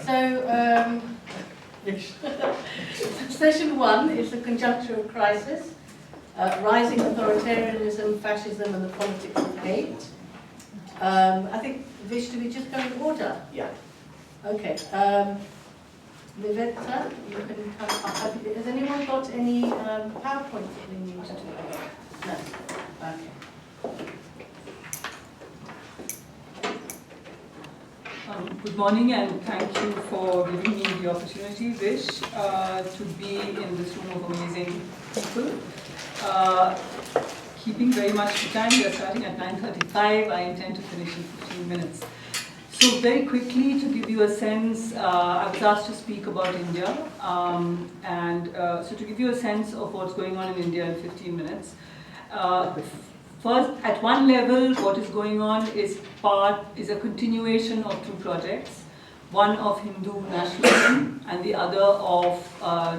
So, session 1 is the Conjuncture of Crisis, rising authoritarianism, fascism and the politics of hate. I think, Vish, do we just go in order? Yeah. Okay. Nivedita, you can come up. Has anyone got any PowerPoint that they need to do? No? Okay. Good morning and thank you for giving me the opportunity, Vish, to be in this room of amazing people. Keeping very much to time, we are starting at 9:35. I intend to finish in 15 minutes. So very quickly, to give you a sense, I was asked to speak about India. So to give you a sense of what's going on in India in 15 minutes, first, at one level, what is going on is a continuation of two projects, one of Hindu nationalism and the other of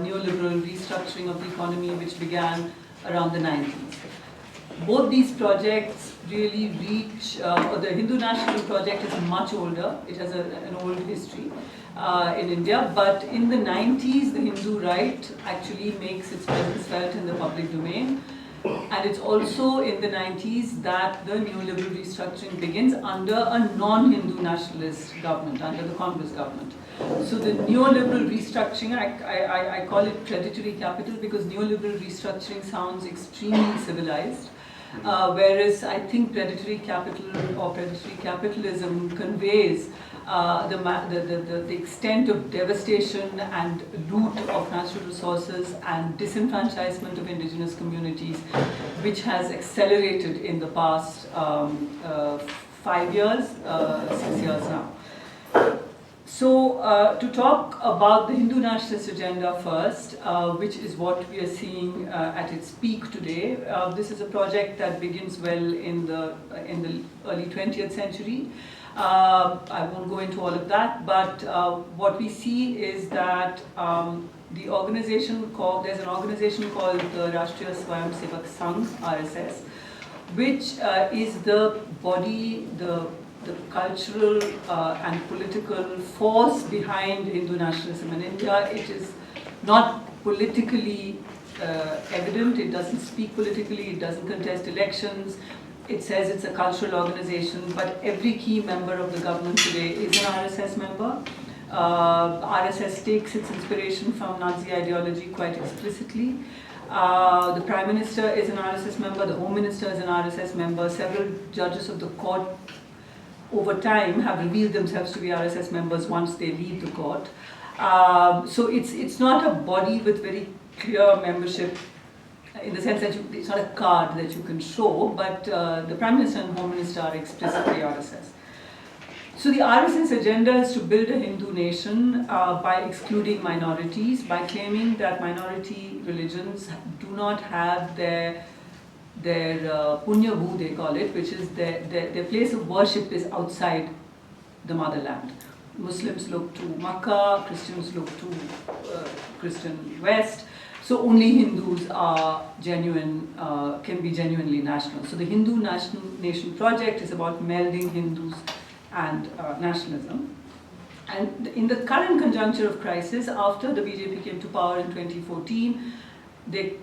neoliberal restructuring of the economy, which began around the 90s. Both these projects really reach, the Hindu national project is much older, it has an old history in India, but in the 90s, the Hindu right actually makes its presence felt in the public domain. And it's also in the 90s that the neoliberal restructuring begins under a non-Hindu nationalist government, under the Congress government. So the neoliberal restructuring, I call it predatory capital because neoliberal restructuring sounds extremely civilized, whereas I think predatory capital or predatory capitalism conveys the extent of devastation and loot of natural resources and disenfranchisement of indigenous communities, which has accelerated in the past 5 years, 6 years now. So to talk about the Hindu nationalist agenda first, which is what we are seeing at its peak today. This is a project that begins well in the early 20th century. I won't go into all of that, but what we see is that there's an organization called the Rashtriya Swayamsevak Sangh, RSS, which is the body, the cultural and political force behind Hindu nationalism in India. It is not politically evident, it doesn't speak politically, it doesn't contest elections. It says it's a cultural organization, but every key member of the government today is an RSS member. RSS takes its inspiration from Nazi ideology quite explicitly. The Prime Minister is an RSS member, the Home Minister is an RSS member, several judges of the court over time have revealed themselves to be RSS members once they leave the court. So it's not a body with very clear membership in the sense that it's not a card that you can show, but the Prime Minister and Home Minister are explicitly RSS. So the RSS agenda is to build a Hindu nation by excluding minorities, by claiming that minority religions do not have their punya bhu, they call it, which is their place of worship is outside the motherland. Muslims look to Makkah, Christians look to Christian West. So only Hindus are genuine, can be genuinely national. So the Hindu Nation Project is about melding Hindus and nationalism. And in the current conjuncture of crisis, after the BJP came to power in 2014, they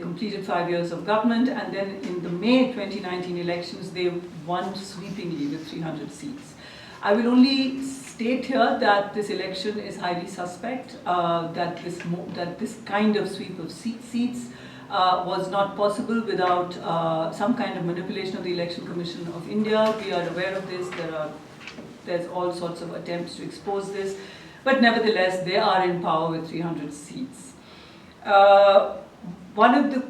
completed 5 years of government, and then in the May 2019 elections, they won sweepingly with 300 seats. I will only state here that this election is highly suspect, that this kind of sweep of seats was not possible without some kind of manipulation of the Election Commission of India. We are aware of this. There's all sorts of attempts to expose this, but nevertheless, they are in power with 300 seats. One of the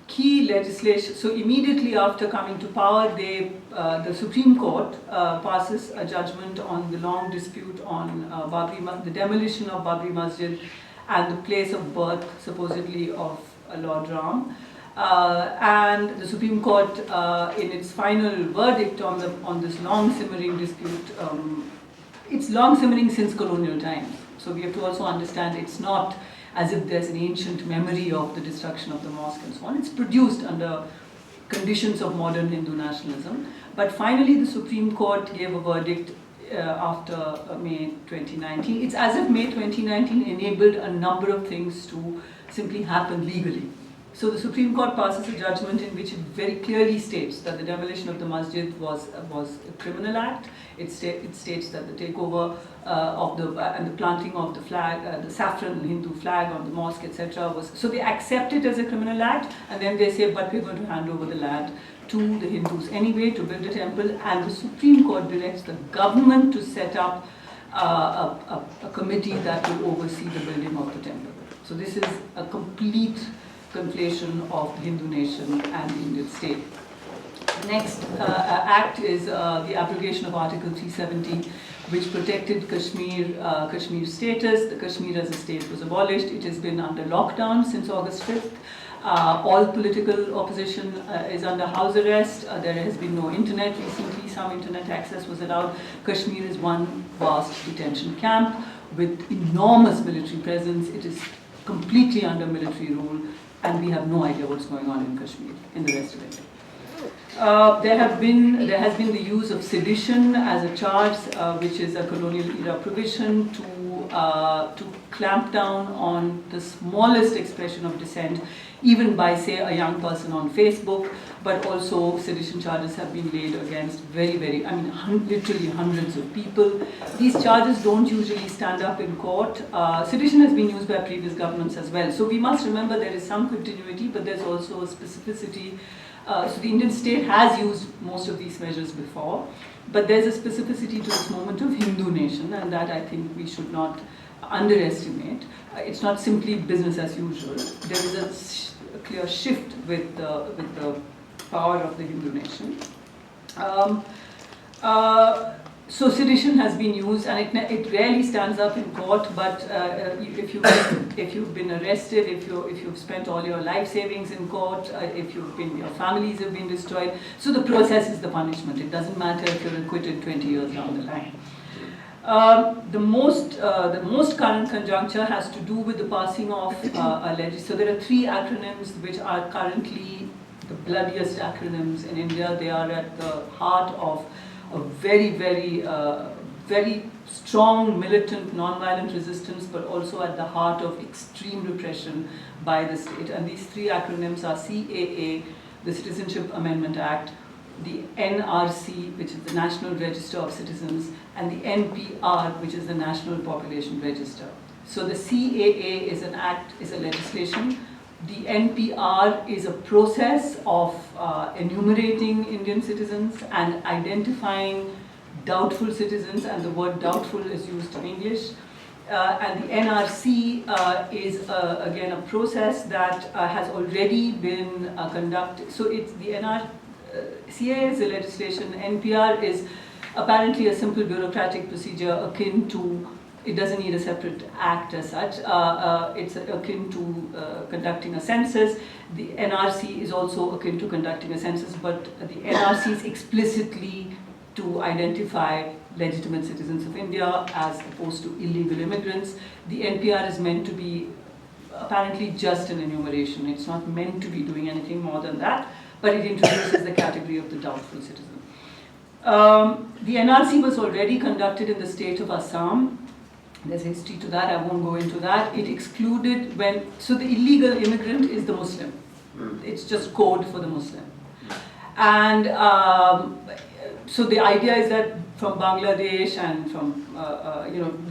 key legislation, so immediately after coming to power, the Supreme Court passes a judgment on the long dispute on the demolition of Babri Masjid and the place of birth, supposedly, of Lord Ram. And the Supreme Court, in its final verdict on this long simmering dispute, it's long simmering since colonial times. So we have to also understand it's not as if there's an ancient memory of the destruction of the mosque and so on. It's produced under conditions of modern Hindu nationalism. But finally, the Supreme Court gave a verdict after May 2019. It's as if May 2019 enabled a number of things to simply happen legally. So the Supreme Court passes a judgment in which it very clearly states that the demolition of the masjid was a criminal act. It states that the takeover and the planting of the flag, the saffron Hindu flag on the mosque, etc. was, so they accept it as a criminal act, and then they say, but we're going to hand over the land to the Hindus anyway to build a temple, and the Supreme Court directs the government to set up a committee that will oversee the building of the temple. So this is a complete conflation of the Hindu nation and the Indian state. The next act is the abrogation of Article 370, which protected Kashmir's status. The Kashmir as a state was abolished. It has been under lockdown since August 5th. All political opposition is under house arrest. There has been no internet recently. Some internet access was allowed. Kashmir is one vast detention camp with enormous military presence. It is completely under military rule, and we have no idea what's going on in Kashmir, in the rest of India. There has been the use of sedition as a charge, which is a colonial era provision to clamp down on the smallest expression of dissent, even by, say, a young person on Facebook. But also sedition charges have been laid against literally hundreds of people. These charges don't usually stand up in court. Sedition has been used by previous governments as well. So we must remember there is some continuity, but there's also a specificity. So the Indian state has used most of these measures before, but there's a specificity to this moment of Hindu nation, and that I think we should not underestimate. It's not simply business as usual. There is a clear shift with the power of the Hindu nation. So sedition has been used, and it rarely stands up in court. But if you've been arrested, if you've spent all your life savings in court, your families have been destroyed. So the process is the punishment. It doesn't matter if you're acquitted 20 years down the line. The most current conjuncture has to do with the passing of a legislation. So there are three acronyms which are currently the bloodiest acronyms in India. They are at the heart of a very, very, very strong militant, non-violent resistance, but also at the heart of extreme repression by the state. And these three acronyms are CAA, the Citizenship Amendment Act, the NRC, which is the National Register of Citizens, and the NPR, which is the National Population Register. So the CAA is an act, is a legislation. The NPR is a process of enumerating Indian citizens and identifying doubtful citizens, and the word doubtful is used in English. And the NRC is, again, a process that has already been conducted. So it's the CAA is a legislation. NPR is apparently a simple bureaucratic procedure akin to, it doesn't need a separate act as such. It's akin to conducting a census. The NRC is also akin to conducting a census, but the NRC is explicitly to identify legitimate citizens of India as opposed to illegal immigrants. The NPR is meant to be apparently just an enumeration. It's not meant to be doing anything more than that, but it introduces the category of the doubtful citizen. The NRC was already conducted in the state of Assam. There's history to that, I won't go into that. It excluded so the illegal immigrant is the Muslim. It's just code for the Muslim. And so the idea is that from Bangladesh and from,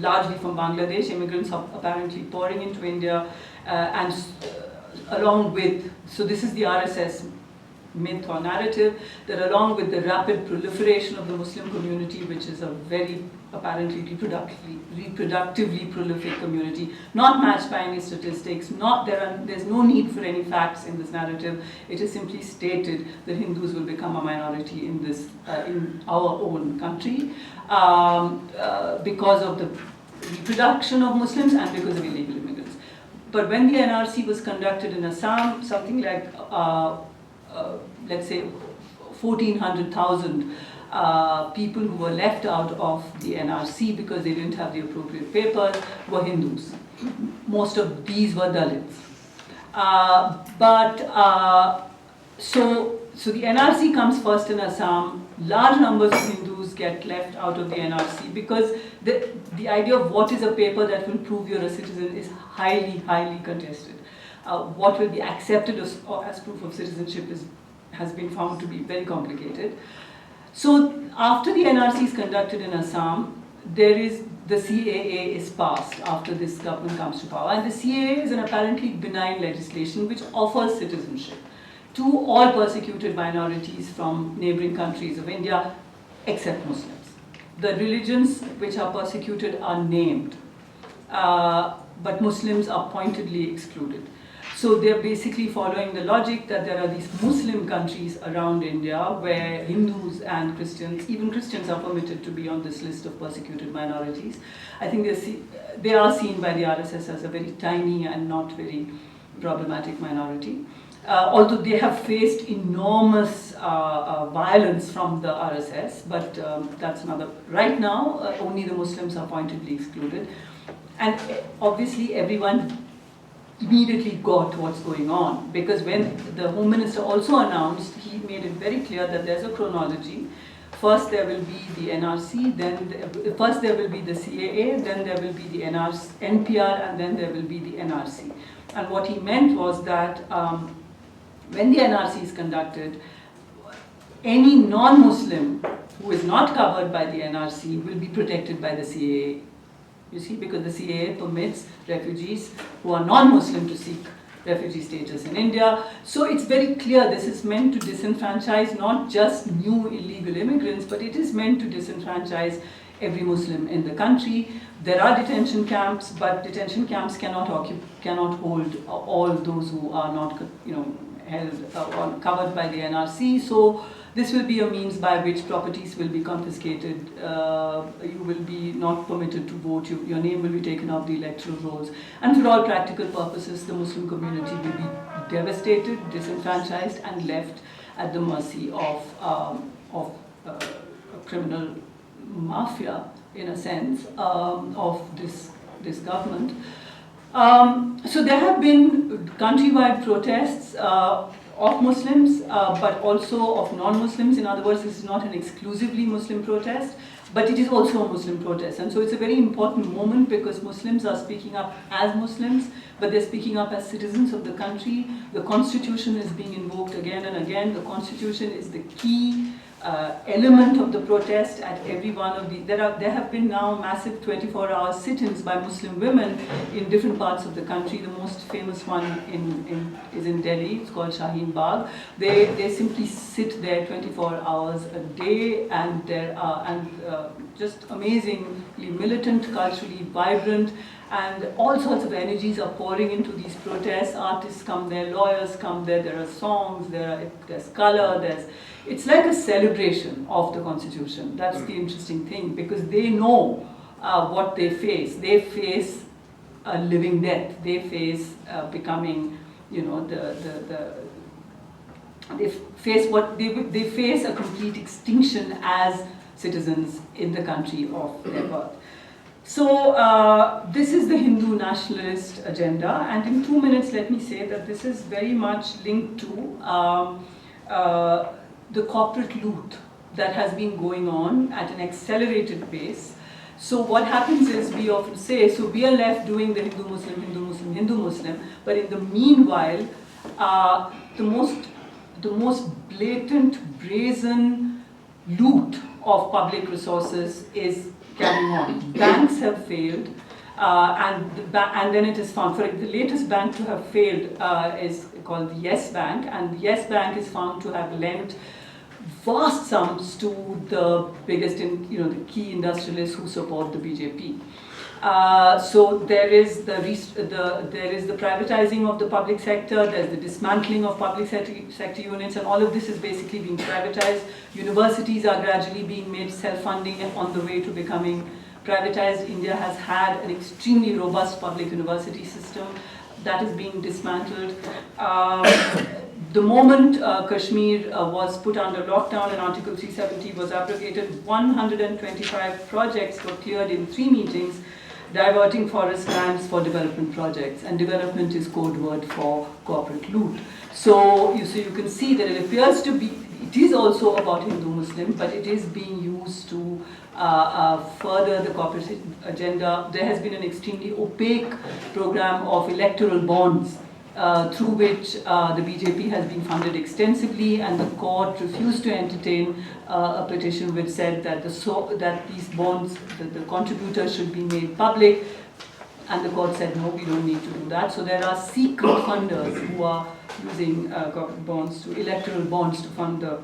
largely from Bangladesh, immigrants are apparently pouring into India, and along with, so this is the RSS myth or narrative, that along with the rapid proliferation of the Muslim community, which is a very apparently reproductively prolific community, not matched by any statistics, there's no need for any facts in this narrative. It is simply stated that Hindus will become a minority in this, in our own country, because of the reproduction of Muslims and because of illegal immigrants. But when the NRC was conducted in Assam, something like let's say 1,400,000 people who were left out of the NRC because they didn't have the appropriate papers were Hindus. Most of these were Dalits. So the NRC comes first in Assam. Large numbers of Hindus Hindus get left out of the NRC, because the idea of what is a paper that will prove you're a citizen is highly, highly contested. What will be accepted as proof of citizenship has been found to be very complicated. So after the NRC is conducted in Assam, the CAA is passed after this government comes to power. And the CAA is an apparently benign legislation which offers citizenship to all persecuted minorities from neighboring countries of India, except Muslims. The religions which are persecuted are named, but Muslims are pointedly excluded. So they're basically following the logic that there are these Muslim countries around India where Hindus and Christians, even Christians, are permitted to be on this list of persecuted minorities. I think they are seen by the RSS as a very tiny and not very problematic minority. Although they have faced enormous violence from the RSS, but that's another. Right now, only the Muslims are pointedly excluded. And obviously everyone immediately got what's going on, because when the Home Minister also announced, he made it very clear that there's a chronology. First there will be the NRC, then first there will be the CAA, then there will be the NPR, and then there will be the NRC. And what he meant was that when the NRC is conducted, any non-Muslim who is not covered by the NRC will be protected by the CAA. You see, because the CAA permits refugees who are non-Muslim to seek refugee status in India. So it's very clear this is meant to disenfranchise not just new illegal immigrants, but it is meant to disenfranchise every Muslim in the country. There are detention camps, but detention camps cannot hold all those who are not, held or covered by the NRC. So this will be a means by which properties will be confiscated. You will be not permitted to vote. Your name will be taken off the electoral rolls. And for all practical purposes, the Muslim community will be devastated, disenfranchised, and left at the mercy of a criminal mafia, in a sense, of this government. So there have been countrywide protests of Muslims, but also of non-Muslims. In other words, this is not an exclusively Muslim protest, but it is also a Muslim protest. And so it's a very important moment, because Muslims are speaking up as Muslims, but they're speaking up as citizens of the country. The constitution is being invoked again and again. The constitution is the key element of the protest at every one of the. There have been now massive 24-hour sit-ins by Muslim women in different parts of the country. The most famous one is in Delhi. It's called Shaheen Bagh. They simply sit there 24 hours a day, and just amazingly militant, culturally vibrant, and all sorts of energies are pouring into these protests. Artists come there, lawyers come there. There are songs. There's color. It's like a celebration of the Constitution. That's the interesting thing, because they know what they face. They face a living death. They face becoming, they face a complete extinction as citizens in the country of their birth. So this is the Hindu nationalist agenda, and in 2 minutes let me say that this is very much linked to the corporate loot that has been going on at an accelerated pace. So what happens is, we often say, so we are left doing the Hindu Muslim, Hindu Muslim, Hindu Muslim, but in the meanwhile, the most blatant, brazen loot of public resources is carrying on. Banks have failed, and then it is found. For the latest bank to have failed is called the Yes Bank, and the Yes Bank is found to have lent vast sums to the biggest, the key industrialists who support the BJP. So there is the privatizing of the public sector. There's the dismantling of public sector units, and all of this is basically being privatized. Universities are gradually being made self-funding and on the way to becoming privatized. India has had an extremely robust public university system that is being dismantled. The moment Kashmir was put under lockdown and Article 370 was abrogated, 125 projects were cleared in 3 meetings, diverting forest lands for development projects. And development is code word for corporate loot. So you can see that it appears to be, it is also about Hindu-Muslim, but it is being used to further the corporate agenda. There has been an extremely opaque program of electoral bonds through which the BJP has been funded extensively, and the court refused to entertain a petition which said that these bonds, the contributors should be made public, and the court said no, we don't need to do that. So there are secret funders who are using corporate bonds, electoral bonds, to fund the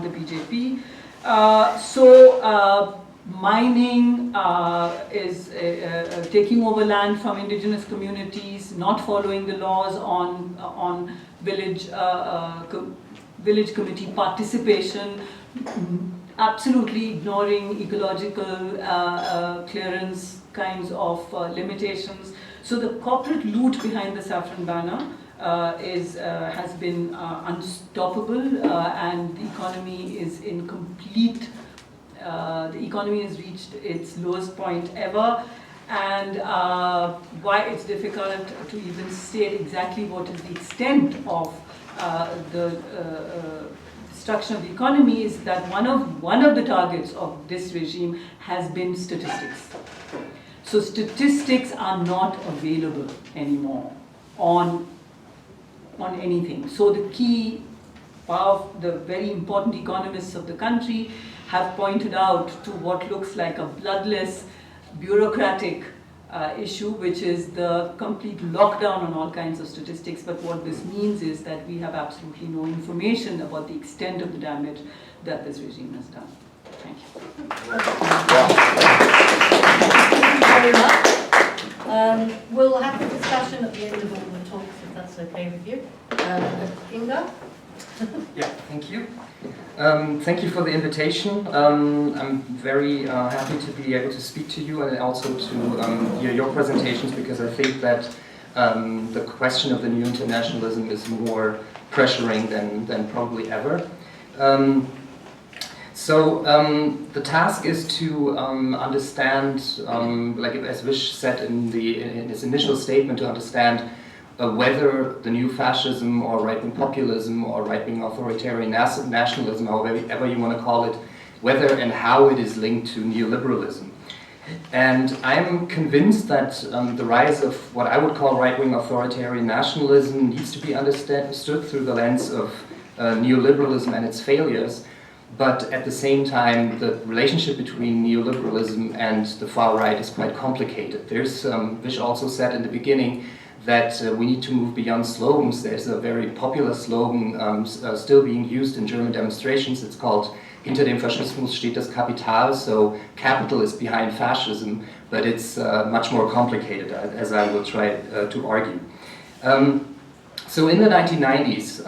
BJP. Mining is taking over land from indigenous communities, not following the laws on village committee participation, absolutely ignoring ecological clearance kinds of limitations. So the corporate loot behind the saffron banner has been unstoppable, and the economy is in complete. The economy has reached its lowest point ever, and why it's difficult to even state exactly what is the extent of the destruction of the economy is that one of the targets of this regime has been statistics. So statistics are not available anymore on anything. So the key, the very important economists of the country have pointed out to what looks like a bloodless, bureaucratic issue, which is the complete lockdown on all kinds of statistics. But what this means is that we have absolutely no information about the extent of the damage that this regime has done. Thank you. Thank you very much. We'll have a discussion at the end of all the talks, if that's okay with you. Ingar? Yeah, thank you. Thank you for the invitation. I'm very happy to be able to speak to you and also to hear your presentations, because I think that the question of the new internationalism is more pressuring than probably ever. The task is to understand, like as Vish said in his initial statement, to understand whether the new fascism or right-wing populism or right-wing authoritarian nationalism, however you want to call it, whether and how it is linked to neoliberalism. And I'm convinced that the rise of what I would call right-wing authoritarian nationalism needs to be understood through the lens of neoliberalism and its failures. But at the same time, the relationship between neoliberalism and the far right is quite complicated. There's, Vish also said in the beginning, that we need to move beyond slogans. There's a very popular slogan still being used in German demonstrations. It's called "Hinter dem Faschismus steht das Kapital," so capital is behind fascism, but it's much more complicated, as I will try to argue. So in the 1990s,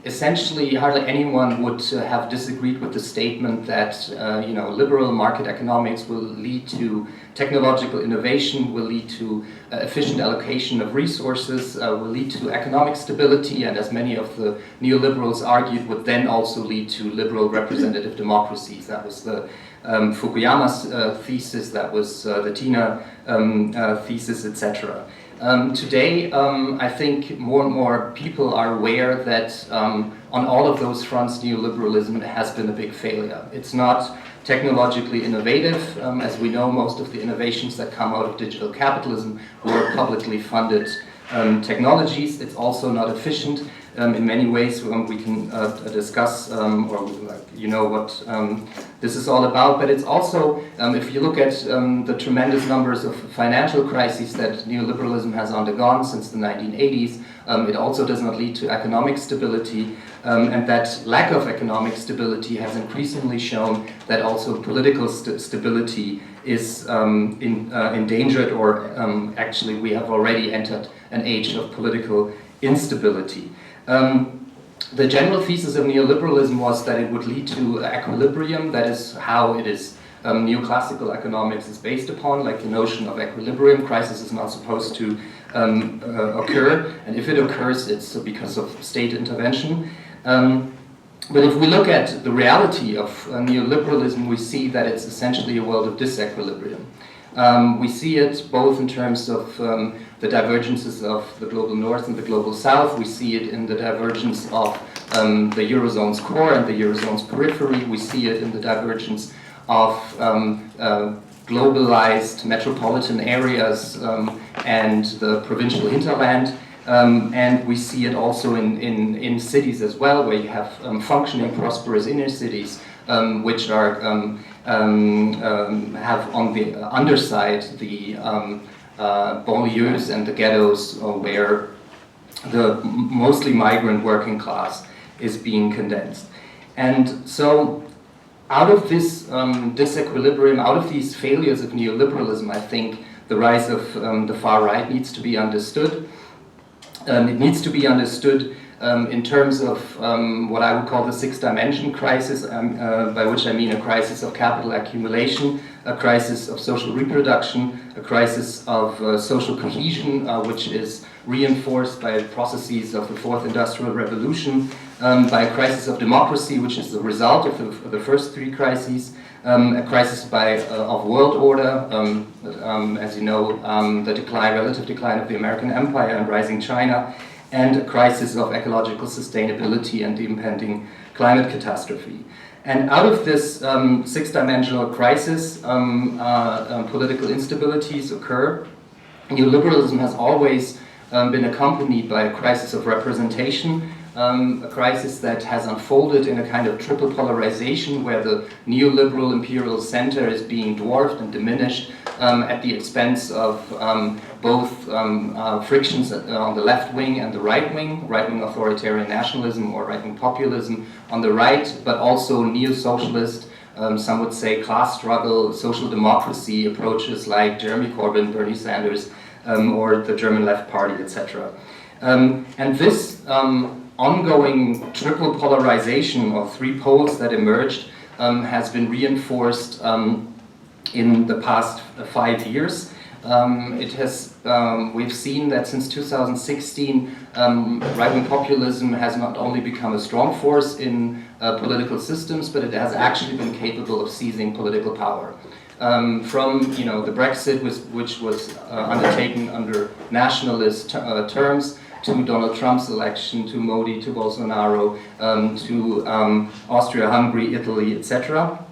essentially hardly anyone would have disagreed with the statement that liberal market economics will lead to technological innovation, will lead to efficient allocation of resources, will lead to economic stability, and as many of the neoliberals argued, would then also lead to liberal representative democracies. That was the Fukuyama's thesis, that was the Tina thesis, etc. Today, I think more and more people are aware that on all of those fronts, neoliberalism has been a big failure. It's not technologically innovative. As we know, most of the innovations that come out of digital capitalism were publicly funded technologies. It's also not efficient. In many ways, we can discuss, or you know what this is all about. But it's also, if you look at the tremendous numbers of financial crises that neoliberalism has undergone since the 1980s, it also does not lead to economic stability. And that lack of economic stability has increasingly shown that also political stability is endangered, or actually we have already entered an age of political instability. The general thesis of neoliberalism was that it would lead to equilibrium. That is how it is neoclassical economics is based upon, like the notion of equilibrium. Crisis is not supposed to occur, and if it occurs, it's because of state intervention. But if we look at the reality of neoliberalism, we see that it's essentially a world of disequilibrium. We see it both in terms of the divergences of the global north and the global south. We see it in the divergence of the Eurozone's core and the Eurozone's periphery. We see it in the divergence of globalized metropolitan areas and the provincial hinterland. And we see it also in cities as well, where you have functioning, prosperous inner cities, which are have on the underside the banlieues and the ghettos, where the mostly migrant working class is being condensed. And so out of this disequilibrium, out of these failures of neoliberalism, I think the rise of the far right needs to be understood. It needs to be understood in terms of what I would call the six-dimension crisis, by which I mean a crisis of capital accumulation, a crisis of social reproduction, a crisis of social cohesion, which is reinforced by processes of the fourth industrial revolution, by a crisis of democracy, which is the result of the first three crises, a crisis of world order, as you know, the relative decline of the American empire and rising China, and a crisis of ecological sustainability and the impending climate catastrophe. And out of this six-dimensional crisis, political instabilities occur. Neoliberalism has always been accompanied by a crisis of representation, a crisis that has unfolded in a kind of triple polarization where the neoliberal imperial center is being dwarfed and diminished at the expense of both frictions on the left wing and the right wing authoritarian nationalism or right-wing populism on the right, but also neo-socialist, some would say class struggle, social democracy approaches like Jeremy Corbyn, Bernie Sanders, or the German Left Party, etc. And this ongoing triple polarization or three poles that emerged has been reinforced in the past 5 years. We've seen that since 2016, right-wing populism has not only become a strong force in political systems, but it has actually been capable of seizing political power. From the Brexit, which was undertaken under nationalist terms, to Donald Trump's election, to Modi, to Bolsonaro, to Austria-Hungary, Italy, etc.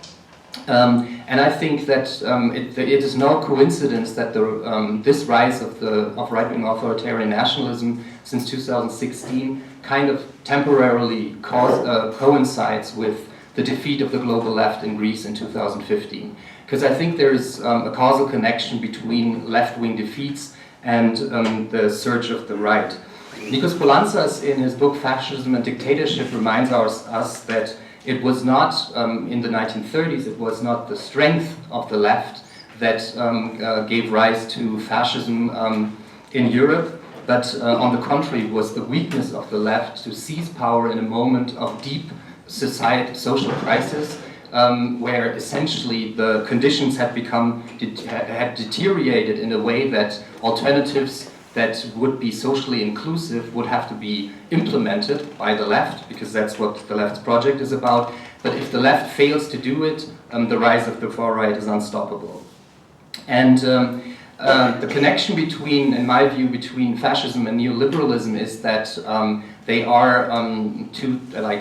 And I think that it is no coincidence that this rise of right-wing authoritarian nationalism since 2016 kind of temporarily coincides with the defeat of the global left in Greece in 2015. Because I think there is a causal connection between left-wing defeats and the surge of the right. Nikos Poulantzas, in his book Fascism and Dictatorship, reminds us that it was not, in the 1930s, it was not the strength of the left that gave rise to fascism in Europe, but on the contrary, was the weakness of the left to seize power in a moment of deep social crisis, where essentially the conditions had deteriorated in a way that alternatives that would be socially inclusive would have to be implemented by the left, because that's what the left's project is about. But if the left fails to do it, the rise of the far right is unstoppable. And the connection between, in my view, between fascism and neoliberalism is that they are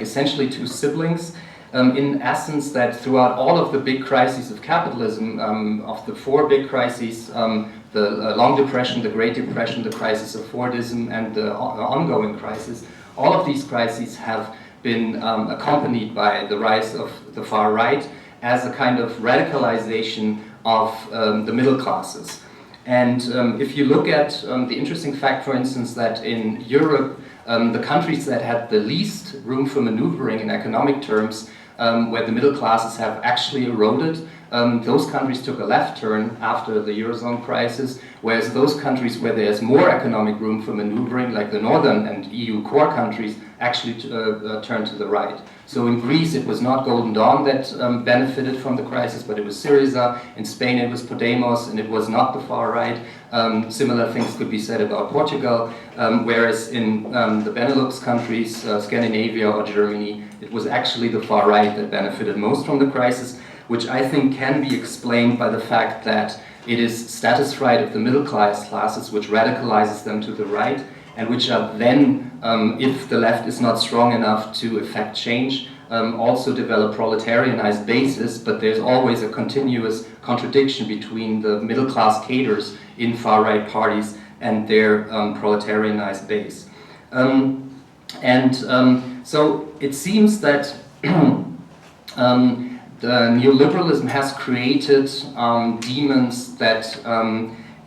essentially two siblings. In essence, that throughout all of the big crises of capitalism, of the four big crises, the Long Depression, the Great Depression, the crisis of Fordism, and the ongoing crisis, all of these crises have been accompanied by the rise of the far right as a kind of radicalization of the middle classes. And if you look at the interesting fact, for instance, that in Europe, the countries that had the least room for maneuvering in economic terms, where the middle classes have actually eroded, those countries took a left turn after the Eurozone crisis, whereas those countries where there's more economic room for maneuvering, like the northern and EU core countries, actually turned to the right. So in Greece it was not Golden Dawn that benefited from the crisis, but it was Syriza. In Spain it was Podemos, and it was not the far right. Similar things could be said about Portugal, whereas in the Benelux countries, Scandinavia or Germany, it was actually the far right that benefited most from the crisis, which I think can be explained by the fact that it is status right of the middle classes which radicalizes them to the right, and which are then, if the left is not strong enough to effect change, also develop proletarianized bases, but there's always a continuous contradiction between the middle class cadres in far-right parties and their proletarianized base. So it seems that the neoliberalism has created demons that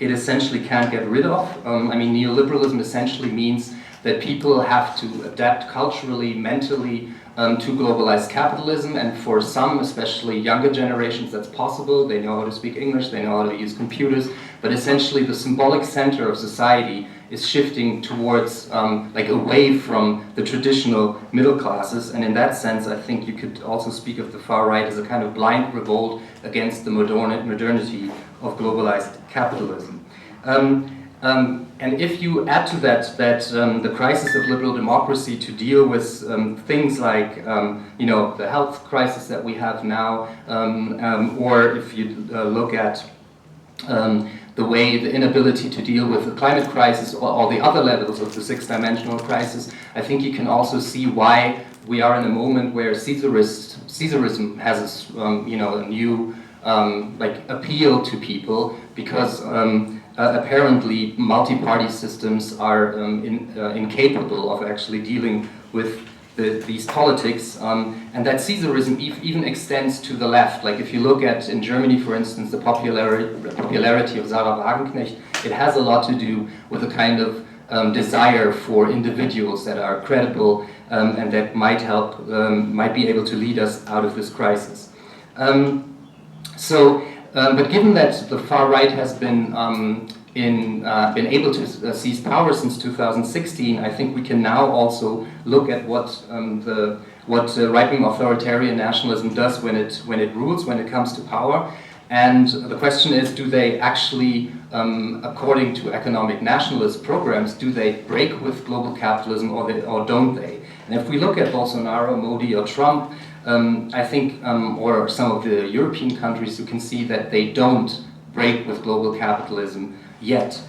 it essentially can't get rid of. I mean, neoliberalism essentially means that people have to adapt culturally, mentally, to globalized capitalism, and for some, especially younger generations, that's possible. They know how to speak English, they know how to use computers, but essentially the symbolic center of society is shifting towards, like away from the traditional middle classes, and in that sense I think you could also speak of the far right as a kind of blind revolt against the modernity of globalized capitalism. And if you add to that the crisis of liberal democracy to deal with things like you know, the health crisis that we have now, or if you look at the way, the inability to deal with the climate crisis or all the other levels of the six-dimensional crisis, I think you can also see why we are in a moment where Caesarism has you know, a new like appeal to people, because apparently multi-party systems are incapable of actually dealing with these politics, and that Caesarism even extends to the left. Like if you look at, in Germany for instance, the popularity of Sarah Wagenknecht, it has a lot to do with a kind of desire for individuals that are credible and that might help, might be able to lead us out of this crisis. But given that the far right has been been able to seize power since 2016, I think we can now also look at what right-wing authoritarian nationalism does when it rules, when it comes to power. And the question is, do they actually, according to economic nationalist programs, do they break with global capitalism or don't they? And if we look at Bolsonaro, Modi, or Trump, I think, or some of the European countries, you can see that they don't break with global capitalism yet.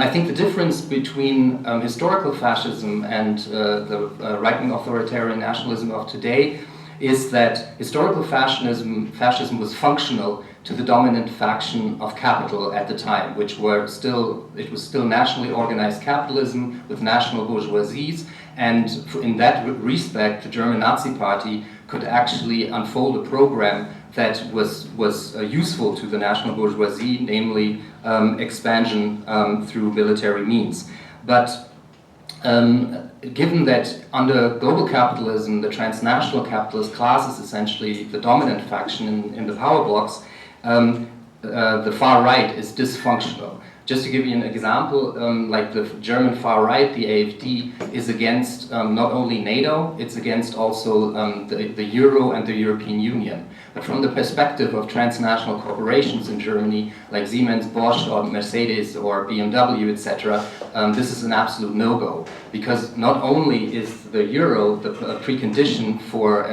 I think the difference between historical fascism and the right-wing authoritarian nationalism of today is that historical fascism was functional to the dominant faction of capital at the time, which was still nationally organized capitalism with national bourgeoisies, and in that respect, the German Nazi Party could actually unfold a program that was useful to the national bourgeoisie, namely expansion through military means. But given that under global capitalism, the transnational capitalist class is essentially the dominant faction in the power blocks, the far right is dysfunctional. Just to give you an example, like the German far right, the AfD, is against not only NATO, it's against also the Euro and the European Union. But from the perspective of transnational corporations in Germany, like Siemens, Bosch, or Mercedes, or BMW, etc., this is an absolute no-go. Because not only is the Euro the precondition for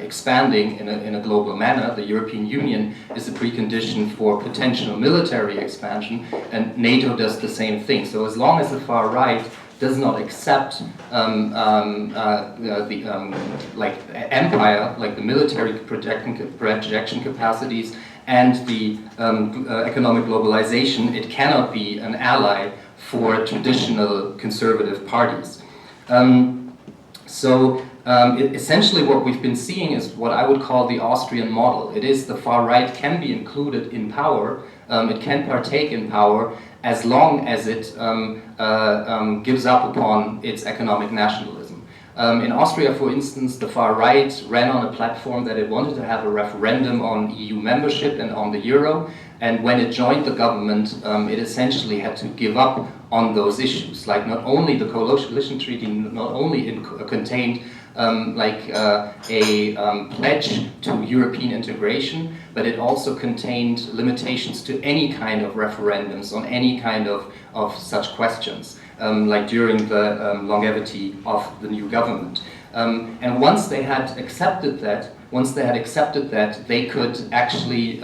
expanding in a global manner, the European Union is a precondition for potential military expansion, and NATO does the same thing. So as long as the far right does not accept like empire, like the military projection capacities and the economic globalization, it cannot be an ally for traditional conservative parties. Essentially what we've been seeing is what I would call the Austrian model. It is the far right can be included in power, it can partake in power, as long as it gives up upon its economic nationalism. In Austria, for instance, the far right ran on a platform that it wanted to have a referendum on EU membership and on the euro, and when it joined the government, it essentially had to give up on those issues. Like, not only the coalition treaty not only contained a pledge to European integration, but it also contained limitations to any kind of referendums on any kind of such questions, like during the longevity of the new government. And once they had accepted that, once they had accepted that, they could actually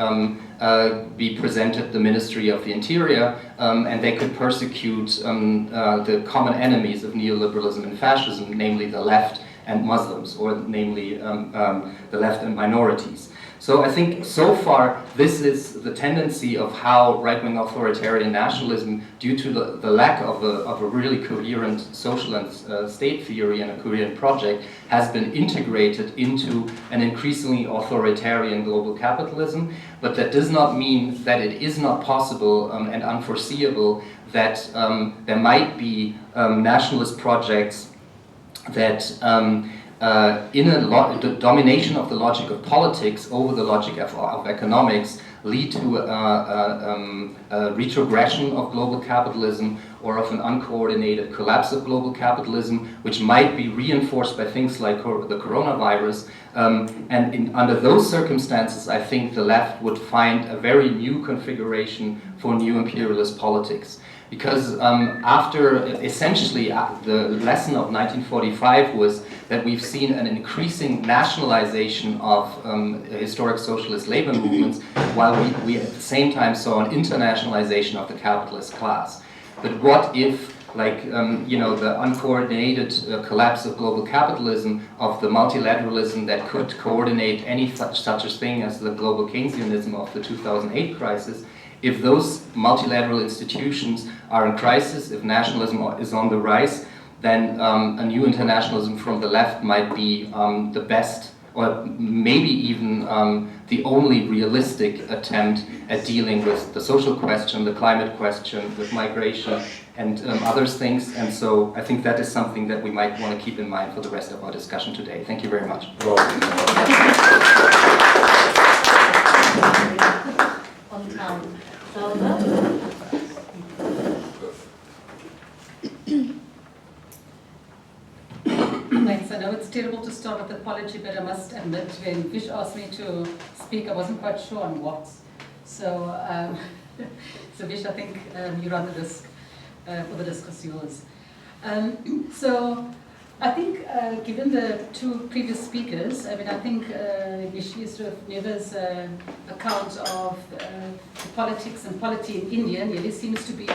be presented the Ministry of the Interior, and they could persecute the common enemies of neoliberalism and fascism, namely the left and Muslims, or namely the left and minorities. So I think so far this is the tendency of how right-wing authoritarian nationalism, due to the lack of a really coherent social and state theory and a coherent project, has been integrated into an increasingly authoritarian global capitalism. But that does not mean that it is not possible and unforeseeable that there might be nationalist projects that the domination of the logic of politics over the logic of economics lead to a retrogression of global capitalism, or of an uncoordinated collapse of global capitalism, which might be reinforced by things like the coronavirus. Under those circumstances, I think the left would find a very new configuration for new imperialist politics. Because essentially the lesson of 1945 was that we've seen an increasing nationalization of historic socialist labor movements, while we at the same time saw an internationalization of the capitalist class. But what if, like, the uncoordinated collapse of global capitalism, of the multilateralism that could coordinate any such a thing as the global Keynesianism of the 2008 crisis, if those multilateral institutions are in crisis, if nationalism is on the rise, then a new internationalism from the left might be the best, or maybe even the only realistic attempt at dealing with the social question, the climate question, with migration and other things. And so I think that is something that we might want to keep in mind for the rest of our discussion today. Thank you very much. On time. Zelda? Thanks. I know it's terrible to start with apology, but I must admit, when Vish asked me to speak, I wasn't quite sure on what. So, so Vish, I think you run the risk, for the risk is yours. So, I think, given the two previous speakers, I mean, I think Neva's account of the politics and polity in India nearly seems to be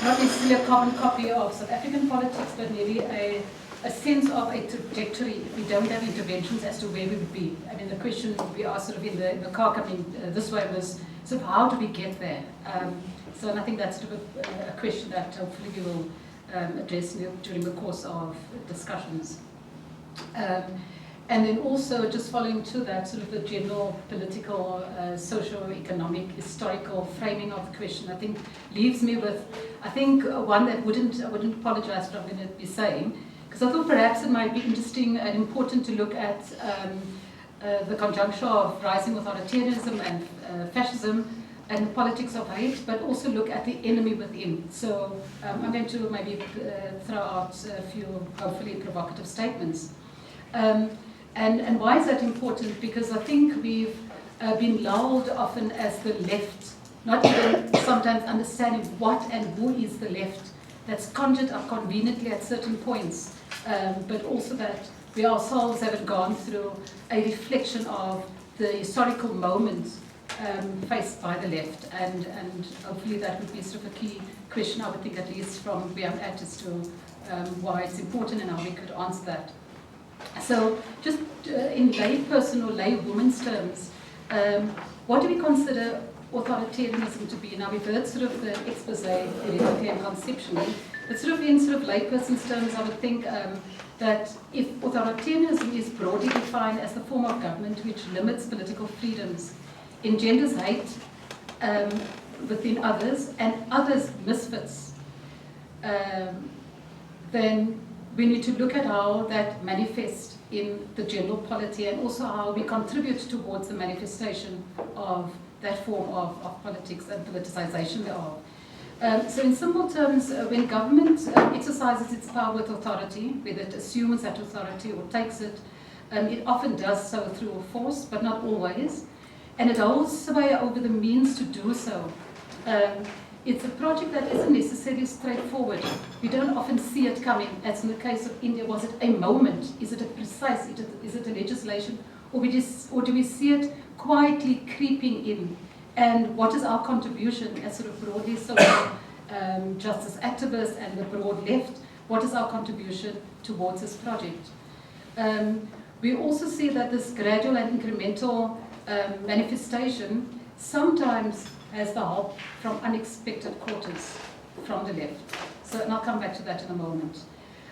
not necessarily a carbon copy of South African politics, but nearly a sense of a trajectory if we don't have interventions as to where we would be. I mean, the question we asked sort of in the car coming this way was sort of how do we get there? And I think that's sort of a question that hopefully we will address during the course of discussions. And then also just following to that, sort of the general political, socio-economic, historical framing of the question, I think leaves me with, I think one that I wouldn't apologize for what I'm going to be saying, because I thought perhaps it might be interesting and important to look at the conjuncture of rising authoritarianism and fascism and the politics of hate, but also look at the enemy within. So I'm going to maybe throw out a few hopefully provocative statements. And why is that important? Because I think we've been lulled often as the left, not even sometimes understanding what and who is the left, that's conjured up conveniently at certain points, but also that we ourselves haven't gone through a reflection of the historical moments faced by the left, and hopefully that would be sort of a key question, I would think, at least from where I'm at, as to why it's important and how we could answer that. So just in layperson or laywoman's terms, what do we consider authoritarianism to be? Now we've heard sort of the expose theoretically and conceptually, but sort of in sort of layperson's terms, I would think that if authoritarianism is broadly defined as the form of government which limits political freedoms, engenders hate within others, and others misfits, then we need to look at how that manifests in the general polity, and also how we contribute towards the manifestation of that form of politics and politicization thereof. So in simple terms, when government exercises its power with authority, whether it assumes that authority or takes it, it often does so through force, but not always. And it holds sway over the means to do so. It's a project that isn't necessarily straightforward. We don't often see it coming, as in the case of India. Was it a moment? Is it a precise, is it a legislation? or do we see it quietly creeping in? And what is our contribution as sort of broadly social justice activists and the broad left? What is our contribution towards this project? We also see that this gradual and incremental manifestation sometimes has the help from unexpected quarters from the left. So, and I'll come back to that in a moment.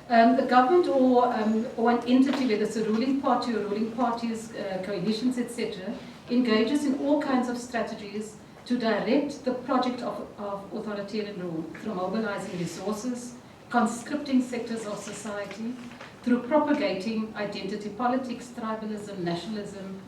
The government or an entity, whether it's a ruling party or ruling parties, coalitions, etc., engages in all kinds of strategies to direct the project of authoritarian rule through mobilizing resources, conscripting sectors of society, through propagating identity politics, tribalism, nationalism,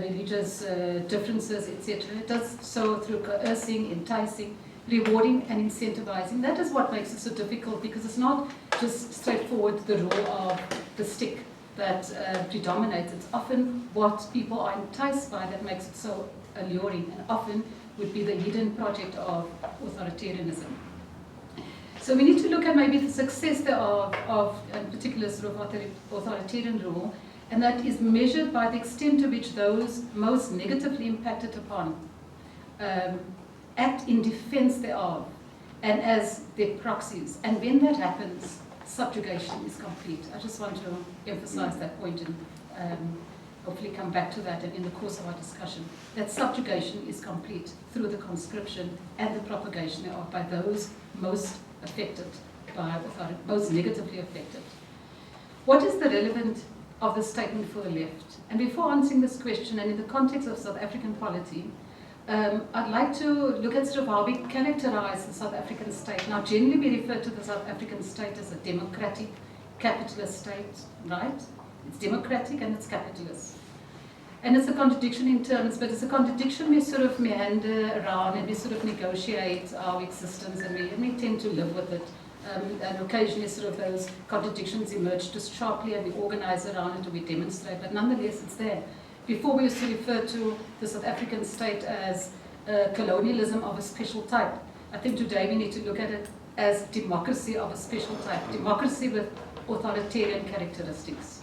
religious differences, etc. It does so through coercing, enticing, rewarding and incentivizing. That is what makes it so difficult, because it's not just straightforward the role of the stick that predominates. It's often what people are enticed by that makes it so alluring, and often would be the hidden project of authoritarianism. So we need to look at maybe the success there of a particular sort of authoritarian rule, and that is measured by the extent to which those most negatively impacted upon act in defense thereof and as their proxies. And when that happens, subjugation is complete. I just want to emphasize that point and hopefully come back to that in the course of our discussion. That subjugation is complete through the conscription and the propagation thereof by those most affected by authority, most negatively affected. What is the relevance of this statement for the left? And before answering this question, and in the context of South African polity, I'd like to look at sort of how we characterize the South African state. Now, generally we refer to the South African state as a democratic, capitalist state, right? It's democratic and it's capitalist. And it's a contradiction in terms, but it's a contradiction we sort of meander around and we sort of negotiate our existence, and we tend to live with it. And occasionally sort of those contradictions emerge just sharply and we organize around it and we demonstrate, but nonetheless it's there. Before we used to refer to the South African state as colonialism of a special type. I think today we need to look at it as democracy of a special type, democracy with authoritarian characteristics.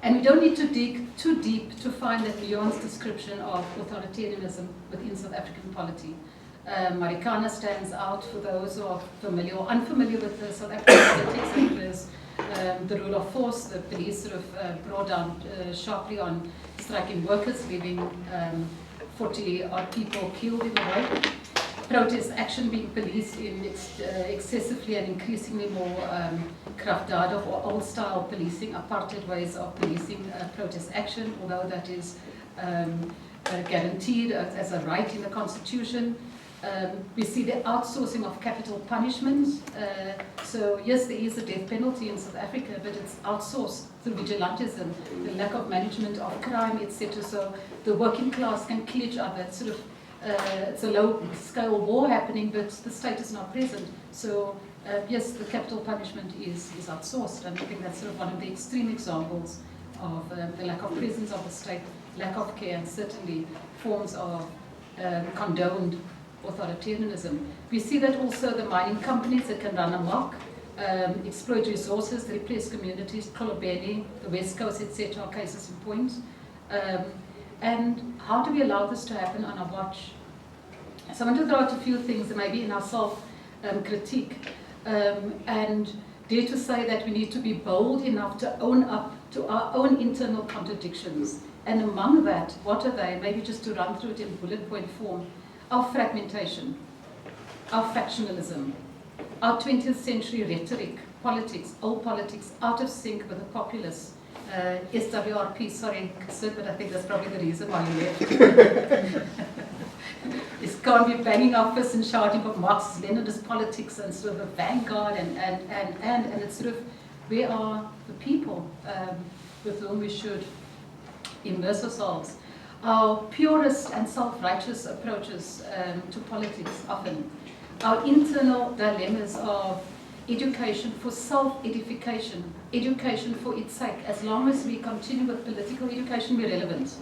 And we don't need to dig too deep to find that nuanced description of authoritarianism within South African polity. Marikana stands out for those who are familiar or unfamiliar with the South African politics, and there's the rule of force. The police sort of brought down sharply on striking workers, leaving 40 odd people killed in the way. Protest action being policed in excessively and increasingly more krachtdadig or old-style policing, apartheid ways of policing protest action, although that is guaranteed as a right in the Constitution. We see the outsourcing of capital punishment. So yes, there is a death penalty in South Africa, but it's outsourced through vigilantism, the lack of management of crime, etc. So the working class can kill each other. It's sort of it's a low-scale war happening, but the state is not present. So yes, the capital punishment is outsourced, and I think that's sort of one of the extreme examples of the lack of presence of the state, lack of care, and certainly forms of condoned authoritarianism. We see that also the mining companies that can run amok, exploit resources, repress communities, Kolobeni, the West Coast, etc. are cases in point. And how do we allow this to happen on our watch? So I want to throw out a few things, maybe in our self-critique, and dare to say that we need to be bold enough to own up to our own internal contradictions. And among that, what are they? Maybe just to run through it in bullet point form. Our fragmentation, our factionalism, our 20th century rhetoric, politics, old politics, out of sync with the populace. SWRP, sorry, sir, but I think that's probably the reason why you left. It can't be banging our fists and shouting of Marxist-Leninist politics and sort of a vanguard and it's sort of, where are the people with whom we should immerse ourselves? Our purist and self-righteous approaches to politics often. Our internal dilemmas of education for self-edification, education for its sake. As long as we continue with political education, we're relevant.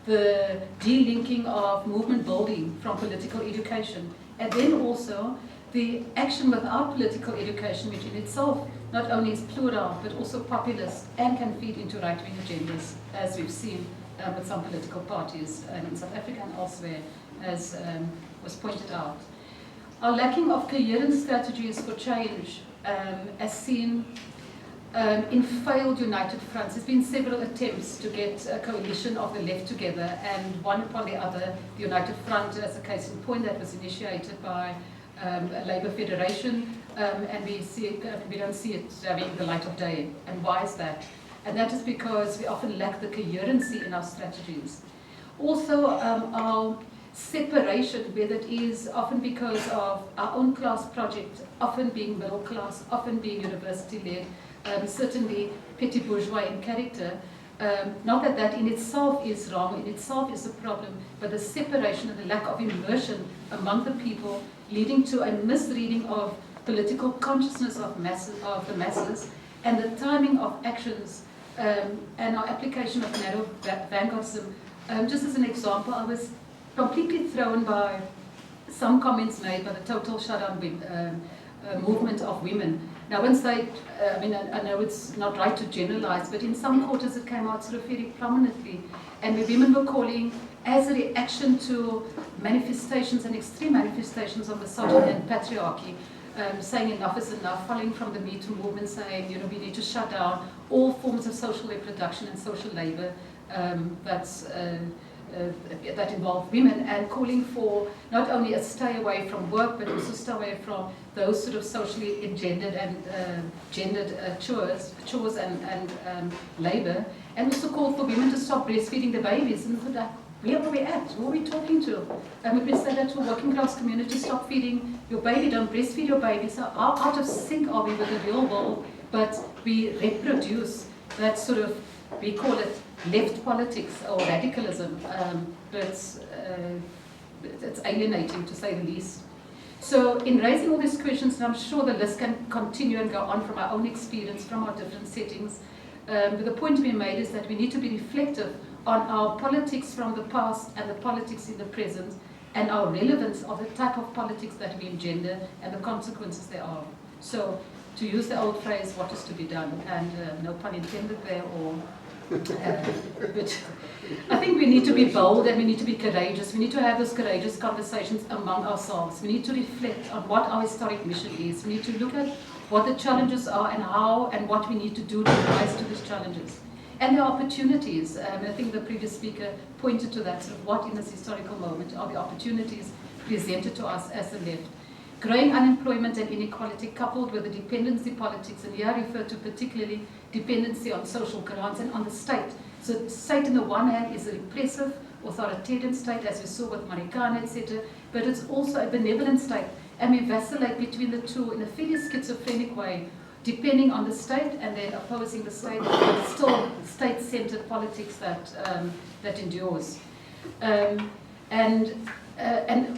The delinking of movement building from political education. And then also the action without political education, which in itself not only is plural, but also populist and can feed into right-wing agendas, as we've seen with some political parties in South Africa and elsewhere, as was pointed out. Our lacking of coherent strategies for change, as seen in failed united fronts. There's been several attempts to get a coalition of the left together, and one upon the other, the United Front, as a case in point, that was initiated by a Labour Federation, and we don't see it having the light of day. And why is that? And that is because we often lack the coherency in our strategies. Also, our separation, whether it is often because of our own class project, often being middle class, often being university-led, certainly petit bourgeois in character. Not that that in itself is wrong, in itself is a problem, but the separation and the lack of immersion among the people, leading to a misreading of political consciousness of the masses, and the timing of actions, and our application of narrow vanguardism. Just as an example, I was completely thrown by some comments made by the total shutdown movement of women. Now, once they, I know it's not right to generalize, but in some quarters it came out sort of very prominently, and where women were calling, as a reaction to manifestations and extreme manifestations of misogyny and patriarchy, saying enough is enough, following from the Me Too movement, saying, you know, we need to shut down all forms of social reproduction and social labor that involve women, and calling for not only a stay away from work, but also stay away from those sort of socially engendered and gendered chores and labor, and also called for women to stop breastfeeding their babies. And like, where are we at? Who are we talking to? And we say that to a working class community, stop feeding your baby, don't breastfeed your baby. So how out of sync are we with the real world? But we reproduce that sort of, we call it left politics or radicalism, but it's alienating, to say the least. So in raising all these questions, and I'm sure the list can continue and go on from our own experience, from our different settings, but the point to be made is that we need to be reflective on our politics from the past and the politics in the present, and our relevance of the type of politics that we engender and the consequences thereof. So to use the old phrase, what is to be done, and no pun intended there, or but I think we need to be bold and we need to be courageous. We need to have those courageous conversations among ourselves. We need to reflect on what our historic mission is. We need to look at what the challenges are and how and what we need to do to rise to these challenges. And the opportunities, I think the previous speaker pointed to that, sort of what in this historical moment are the opportunities presented to us as the left. Growing unemployment and inequality coupled with the dependency politics, and here I refer to particularly dependency on social grants and on the state. So the state on the one hand is a repressive, authoritarian state, as we saw with Marikana, etc., but it's also a benevolent state, and we vacillate between the two in a fairly schizophrenic way, depending on the state and then opposing the state, but still state-centered politics that endures. And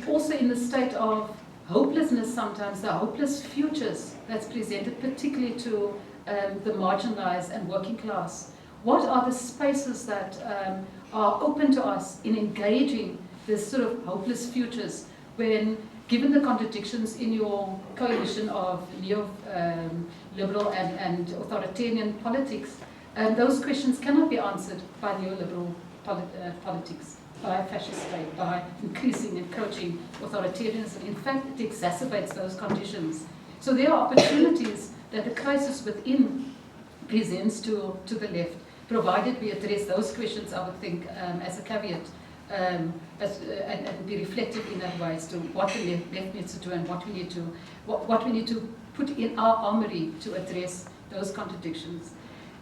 also in the state of hopelessness sometimes, the hopeless futures that's presented particularly to the marginalized and working class. What are the spaces that are open to us in engaging this sort of hopeless futures when, given the contradictions in your coalition of neo-liberal and authoritarian politics, those questions cannot be answered by neoliberal politics, by a fascist state, by increasing, encroaching authoritarianism. In fact, it exacerbates those conditions. So there are opportunities that the crisis within presents to the left, provided we address those questions, I would think, as a caveat, and be reflective in that way as to what the left needs to do and what we need to put in our armory to address those contradictions.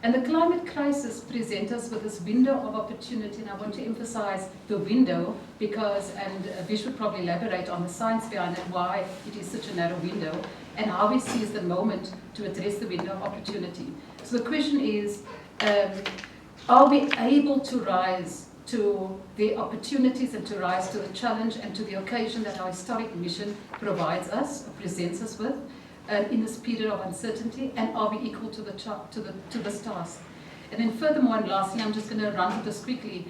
And the climate crisis presents us with this window of opportunity, and I want to emphasize the window because, and Vish would probably elaborate on the science behind it, why it is such a narrow window, and how we seize the moment to address the window of opportunity. So the question is, are we able to rise to the opportunities and to rise to the challenge and to the occasion that our historic mission provides us, or presents us with, in this period of uncertainty, and are we equal to this task? And then furthermore, and lastly, I'm just going to run through this quickly,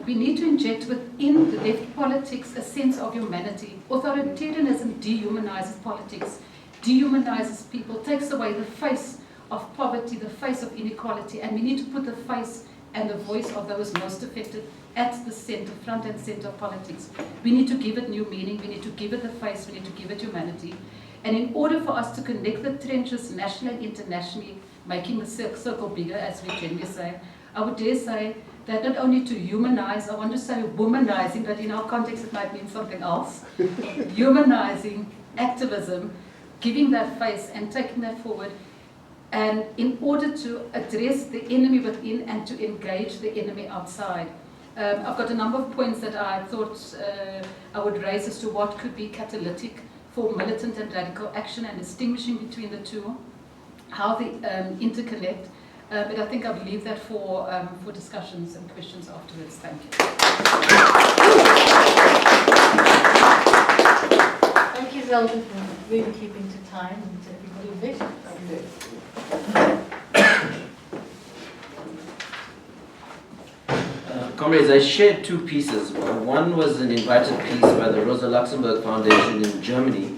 we need to inject within the left politics a sense of humanity. Authoritarianism dehumanizes politics, dehumanizes people, takes away the face of poverty, the face of inequality, and we need to put the face and the voice of those most affected at the center, front and center of politics. We need to give it new meaning, we need to give it a face, we need to give it humanity. And in order for us to connect the trenches nationally and internationally, making the circle bigger, as we generally say, I would dare say that not only to humanize, I want to say womanizing, but in our context it might mean something else, humanizing activism, giving that face and taking that forward, and in order to address the enemy within and to engage the enemy outside. I've got a number of points that I thought I would raise as to what could be catalytic for militant and radical action and distinguishing between the two, how they interconnect. But I think I'll leave that for discussions and questions afterwards. Thank you. Thank you, Zelda, for really keeping to time, and to everybody. Vish. Comrades, I shared two pieces. One was an invited piece by the Rosa Luxemburg Foundation in Germany.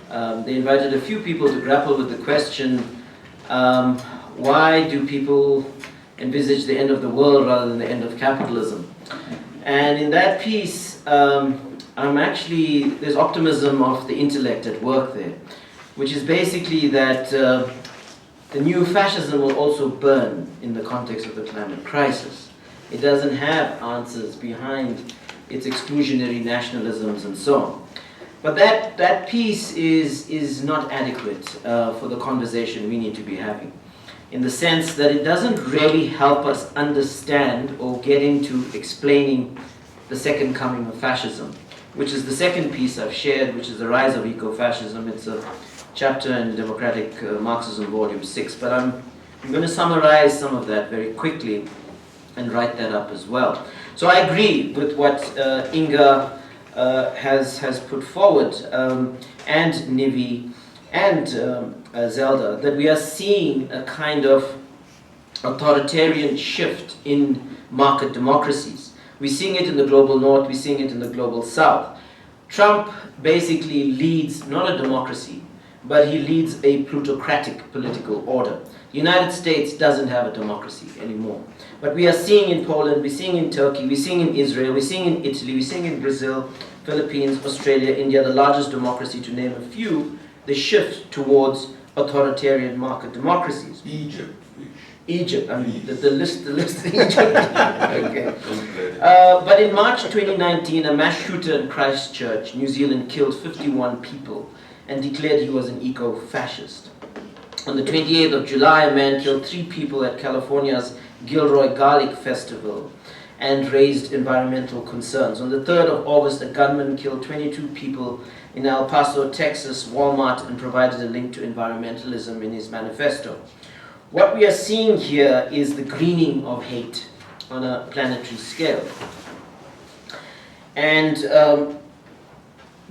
They invited a few people to grapple with the question, why do people envisage the end of the world rather than the end of capitalism? And in that piece, there's optimism of the intellect at work there, which is basically that the new fascism will also burn in the context of the climate crisis. It doesn't have answers behind its exclusionary nationalisms and so on. But that piece is not adequate for the conversation we need to be having, in the sense that it doesn't really help us understand or get into explaining the second coming of fascism, which is the second piece I've shared, which is the rise of eco-fascism. It's a chapter in Democratic Marxism, Volume 6. But I'm going to summarize some of that very quickly and write that up as well. So I agree with what Ingar has put forward, and Nivi and Zelda, that we are seeing a kind of authoritarian shift in market democracies. We're seeing it in the global north, we're seeing it in the global south. Trump basically leads not a democracy, but he leads a plutocratic political order. The United States doesn't have a democracy anymore. But we are seeing in Poland, we're seeing in Turkey, we're seeing in Israel, we're seeing in Italy, we're seeing in Brazil, Philippines, Australia, India, the largest democracy to name a few, the shift towards authoritarian market democracies. Egypt, I mean, the list Egypt. Okay. But in March 2019, a mass shooter in Christchurch, New Zealand, killed 51 people and declared he was an eco-fascist. On the 28th of July, a man killed 3 people at California's Gilroy Garlic Festival and raised environmental concerns. On the 3rd of August, a gunman killed 22 people in El Paso, Texas, Walmart, and provided a link to environmentalism in his manifesto. What we are seeing here is the greening of hate on a planetary scale. And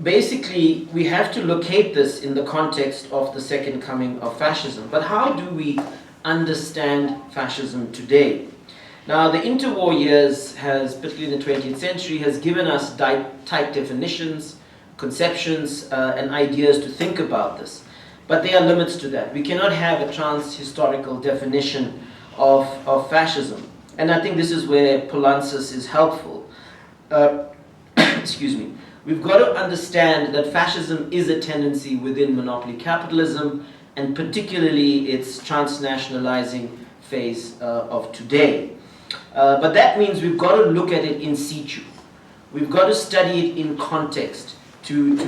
basically, we have to locate this in the context of the second coming of fascism. But how do we understand fascism today? Now, the interwar years has, particularly in the 20th century, has given us tight definitions, conceptions, and ideas to think about this. But there are limits to that. We cannot have a trans-historical definition of fascism. And I think this is where Poulantzas is helpful. Excuse me. We've got to understand that fascism is a tendency within monopoly capitalism, and particularly its transnationalizing phase of today. But that means we've got to look at it in situ. We've got to study it in context to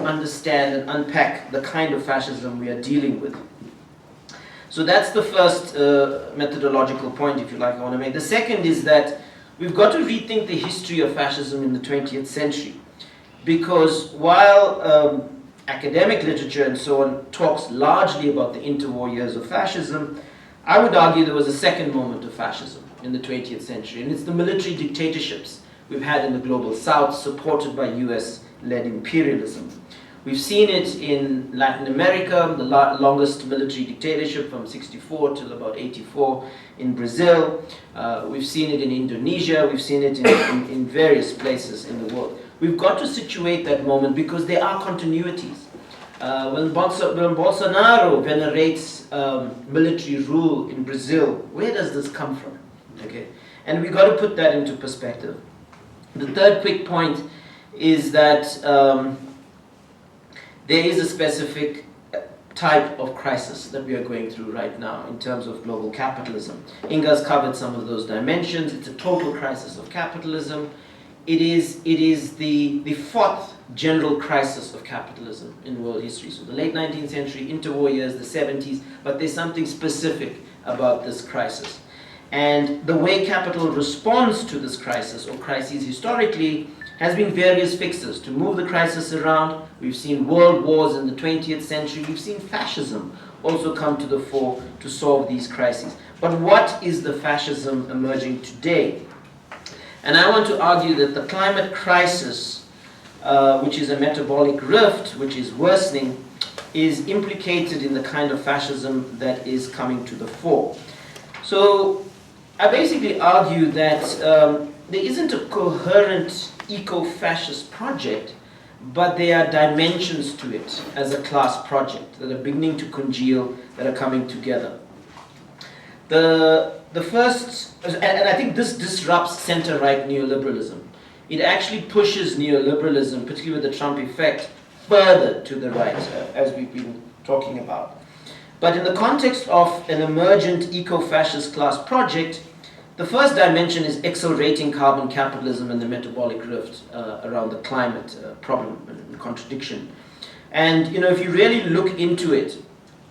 understand and unpack the kind of fascism we are dealing with. So that's the first methodological point, if you like, I want to make. The second is that we've got to rethink the history of fascism in the 20th century. Because while academic literature and so on talks largely about the interwar years of fascism, I would argue there was a second moment of fascism in the 20th century, and it's the military dictatorships we've had in the global south, supported by US-led imperialism. We've seen it in Latin America, the longest military dictatorship from 64 till about 84 in Brazil. We've seen it in Indonesia, we've seen it in various places in the world. We've got to situate that moment because there are continuities. When Bolsonaro venerates military rule in Brazil, where does this come from? Okay, and we got to put that into perspective. The third quick point is that there is a specific type of crisis that we are going through right now in terms of global capitalism. Ingar's covered some of those dimensions. It's a total crisis of capitalism. It is the fourth general crisis of capitalism in world history. So the late 19th century, interwar years, the 70s, but there's something specific about this crisis. And the way capital responds to this crisis or crises historically has been various fixes to move the crisis around. We've seen world wars in the 20th century. We've seen fascism also come to the fore to solve these crises. But what is the fascism emerging today? And I want to argue that the climate crisis, which is a metabolic rift, which is worsening, is implicated in the kind of fascism that is coming to the fore. So I basically argue that there isn't a coherent eco-fascist project, but there are dimensions to it as a class project that are beginning to congeal, that are coming together. The first, and I think this disrupts center-right neoliberalism. It actually pushes neoliberalism, particularly with the Trump effect, further to the right, as we've been talking about. But in the context of an emergent eco-fascist class project, the first dimension is accelerating carbon capitalism and the metabolic rift around the climate problem and contradiction. And you know, if you really look into it,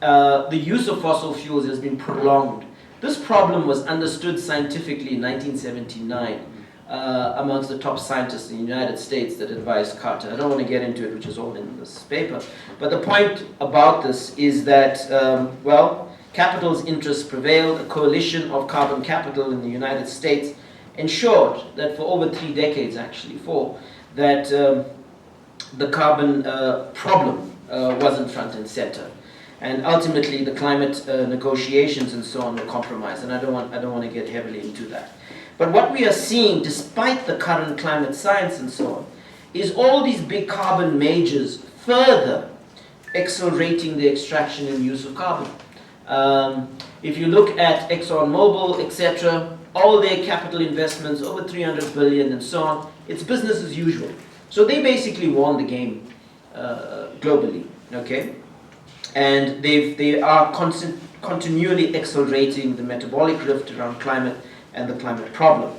the use of fossil fuels has been prolonged. This problem was understood scientifically in 1979 amongst the top scientists in the United States that advised Carter. I don't want to get into it, which is all in this paper. But the point about this is that, well, capital's interests prevailed. A coalition of carbon capital in the United States ensured that for over 3 decades, actually, that the carbon problem wasn't front and center. And ultimately, the climate negotiations and so on were compromised. And I don't want to get heavily into that. But what we are seeing, despite the current climate science and so on, is all these big carbon majors further accelerating the extraction and use of carbon. If you look at ExxonMobil, etc., all their capital investments, over 300 billion and so on, it's business as usual. So they basically won the game globally, okay? And they are continually accelerating the metabolic rift around climate and the climate problem.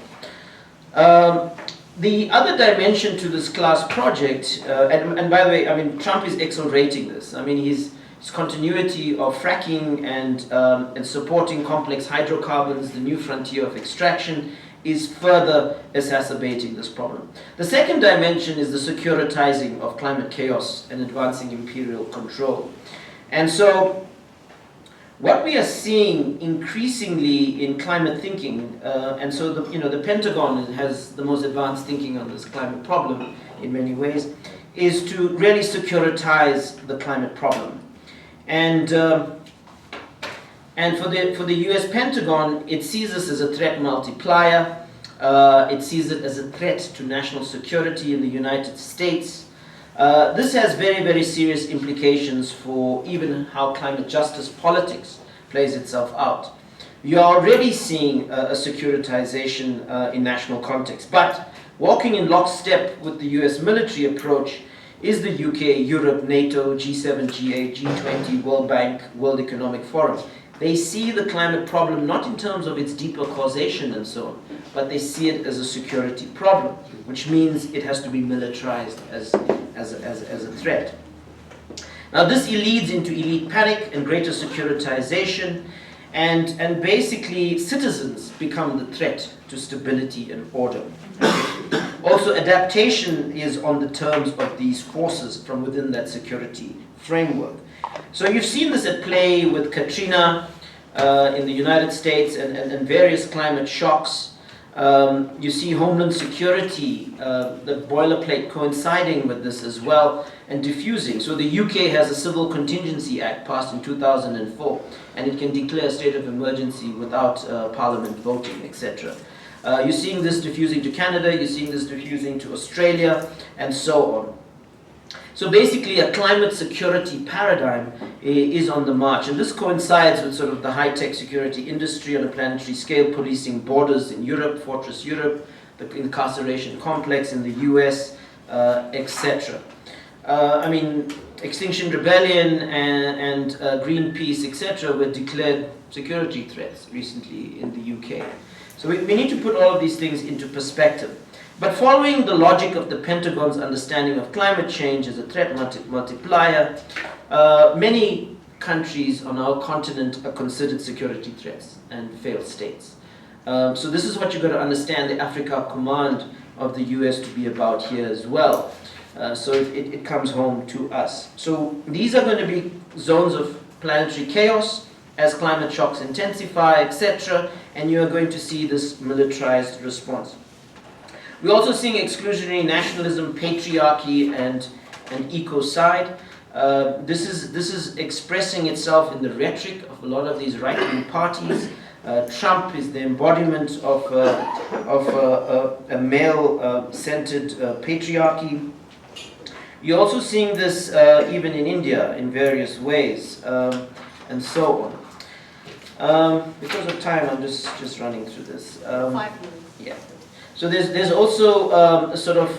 The other dimension to this class project, and by the way, I mean, Trump is accelerating this. I mean, his continuity of fracking and supporting complex hydrocarbons, the new frontier of extraction, is further exacerbating this problem. The second dimension is the securitizing of climate chaos and advancing imperial control. And so, what we are seeing increasingly in climate thinking, and so the Pentagon has the most advanced thinking on this climate problem in many ways, is to really securitize the climate problem. And for the U.S. Pentagon, it sees this as a threat multiplier. It sees it as a threat to national security in the United States. This has very, very serious implications for even how climate justice politics plays itself out. You are already seeing a securitization in national context, but walking in lockstep with the US military approach is the UK, Europe, NATO, G7, G8, G20, World Bank, World Economic Forum. They see the climate problem not in terms of its deeper causation and so on, but they see it as a security problem, which means it has to be militarized as a threat. Now this leads into elite panic and greater securitization, and basically citizens become the threat to stability and order. Also, adaptation is on the terms of these forces from within that security framework. So you've seen this at play with Katrina in the United States and various climate shocks. You see Homeland Security, the boilerplate coinciding with this as well, and diffusing. So the UK has a Civil Contingency Act passed in 2004, and it can declare a state of emergency without Parliament voting, etc. You're seeing this diffusing to Canada, you're seeing this diffusing to Australia, and so on. So basically a climate security paradigm is on the march, and this coincides with sort of the high-tech security industry on a planetary scale, policing borders in Europe, Fortress Europe, the incarceration complex in the US, etc. I mean, Extinction Rebellion and Greenpeace, etc. were declared security threats recently in the UK. So we need to put all of these things into perspective. But following the logic of the Pentagon's understanding of climate change as a threat multiplier, many countries on our continent are considered security threats and failed states. So this is what you've got to understand the Africa Command of the US to be about here as well. So it comes home to us. So these are going to be zones of planetary chaos as climate shocks intensify, etc. And you are going to see this militarized response. We're also seeing exclusionary nationalism, patriarchy, and ecocide. This is expressing itself in the rhetoric of a lot of these right-wing parties. Trump is the embodiment of a male-centered patriarchy. You're also seeing this even in India in various ways, and so on. Because of time, I'm just running through this. 5 minutes. Yeah. So there's also a sort of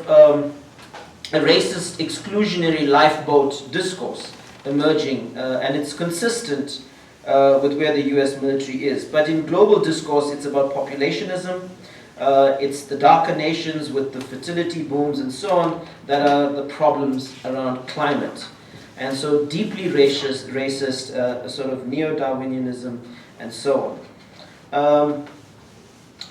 a racist exclusionary lifeboat discourse emerging, and it's consistent with where the US military is. But in global discourse, it's about populationism, it's the darker nations with the fertility booms and so on that are the problems around climate. And so deeply racist sort of neo-Darwinianism and so on.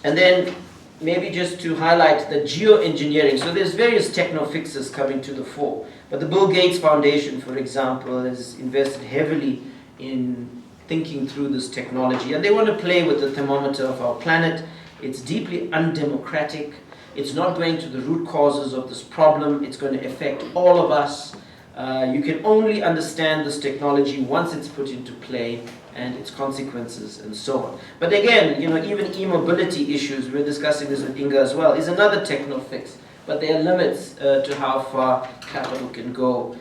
And then maybe just to highlight the geoengineering. So there's various techno fixes coming to the fore. But the Bill Gates Foundation, for example, has invested heavily in thinking through this technology. And they want to play with the thermometer of our planet. It's deeply undemocratic. It's not going to the root causes of this problem. It's going to affect all of us. You can only understand this technology once it's put into play and its consequences and so on. But again, you know, even e-mobility issues, we're discussing this with Ingar as well, is another techno fix. But there are limits to how far capital can go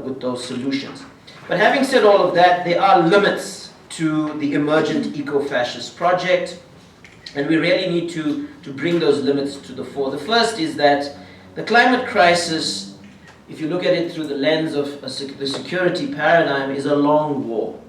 with those solutions. But having said all of that, there are limits to the emergent eco-fascist project, and we really need to bring those limits to the fore. The first is that the climate crisis, if you look at it through the lens of the security paradigm, is a long war.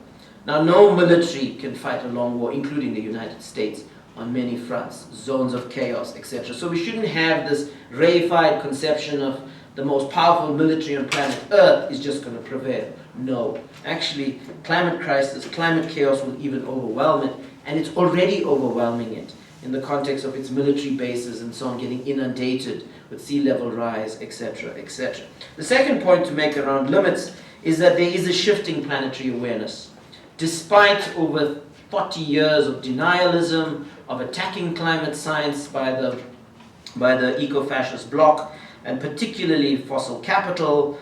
Now, no military can fight a long war, including the United States, on many fronts, zones of chaos, etc. So we shouldn't have this reified conception of the most powerful military on planet Earth is just going to prevail. No. Actually, climate crisis, climate chaos will even overwhelm it, and it's already overwhelming it in the context of its military bases and so on, getting inundated with sea level rise, etc., etc. The second point to make around limits is that there is a shifting planetary awareness. Despite over 40 years of denialism, of attacking climate science by the eco-fascist bloc, and particularly fossil capital,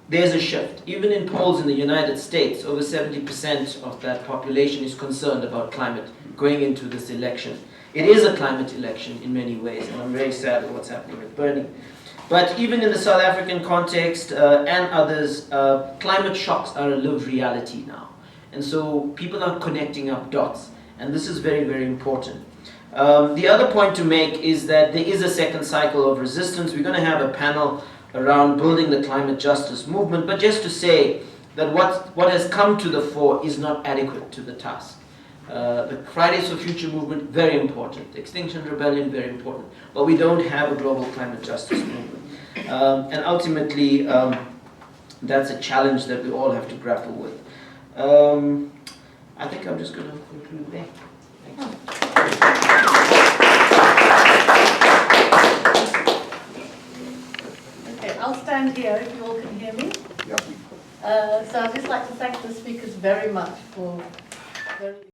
there's a shift. Even in polls in the United States, over 70% of that population is concerned about climate going into this election. It is a climate election in many ways, and I'm very sad at what's happening with Bernie. But even in the South African context and others, climate shocks are a lived reality now. And so people are connecting up dots, and this is very, very important. The other point to make is that there is a second cycle of resistance. We're going to have a panel around building the climate justice movement, but just to say that what has come to the fore is not adequate to the task. The Fridays for Future movement, very important. Extinction Rebellion, very important. But we don't have a global climate justice movement. And ultimately, that's a challenge that we all have to grapple with. I think I'm just going to conclude there. Thanks. Okay, I'll stand here if you all can hear me. Yep. So I'd just like to thank the speakers very much for very